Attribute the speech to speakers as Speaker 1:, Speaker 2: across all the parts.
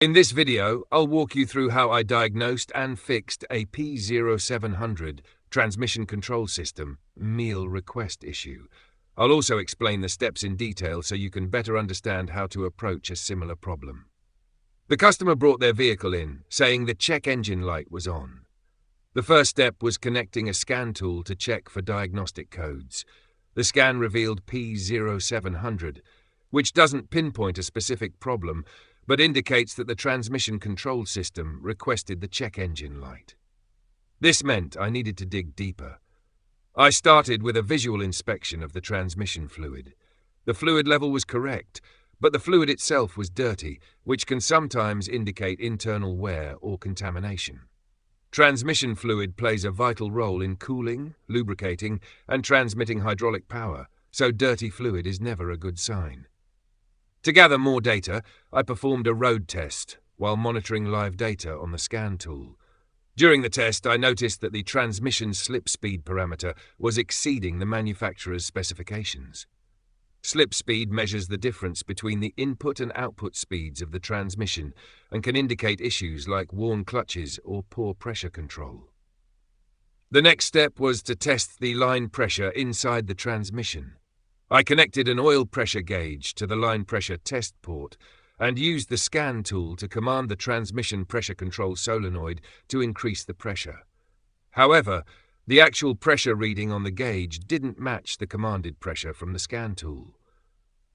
Speaker 1: In this video, I'll walk you through how I diagnosed and fixed a P0700 transmission control system meal request issue. I'll also explain the steps in detail so you can better understand how to approach a similar problem. The customer brought their vehicle in, saying the check engine light was on. The first step was connecting a scan tool to check for diagnostic codes. The scan revealed P0700, which doesn't pinpoint a specific problem, but indicates that the transmission control system requested the check engine light. This meant I needed to dig deeper. I started with a visual inspection of the transmission fluid. The fluid level was correct, but the fluid itself was dirty, which can sometimes indicate internal wear or contamination. Transmission fluid plays a vital role in cooling, lubricating, and transmitting hydraulic power, so dirty fluid is never a good sign. To gather more data, I performed a road test while monitoring live data on the scan tool. During the test, I noticed that the transmission slip speed parameter was exceeding the manufacturer's specifications. Slip speed measures the difference between the input and output speeds of the transmission and can indicate issues like worn clutches or poor pressure control. The next step was to test the line pressure inside the transmission. I connected an oil pressure gauge to the line pressure test port and used the scan tool to command the transmission pressure control solenoid to increase the pressure. However, the actual pressure reading on the gauge didn't match the commanded pressure from the scan tool.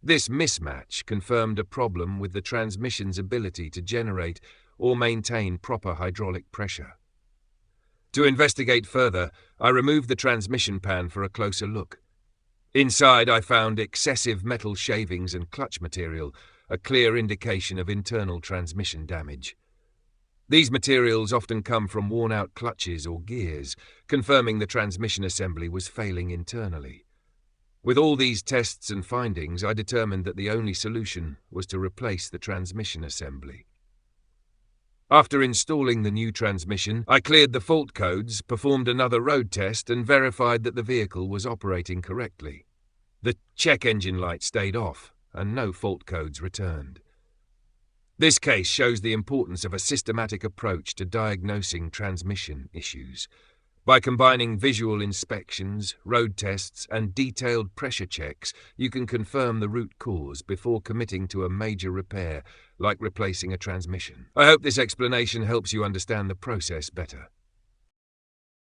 Speaker 1: This mismatch confirmed a problem with the transmission's ability to generate or maintain proper hydraulic pressure. To investigate further, I removed the transmission pan for a closer look. Inside, I found excessive metal shavings and clutch material, a clear indication of internal transmission damage. These materials often come from worn-out clutches or gears, confirming the transmission assembly was failing internally. With all these tests and findings, I determined that the only solution was to replace the transmission assembly. After installing the new transmission, I cleared the fault codes, performed another road test, and verified that the vehicle was operating correctly. The check engine light stayed off, and no fault codes returned. This case shows the importance of a systematic approach to diagnosing transmission issues. By combining visual inspections, road tests, and detailed pressure checks, you can confirm the root cause before committing to a major repair, like replacing a transmission. I hope this explanation helps you understand the process better.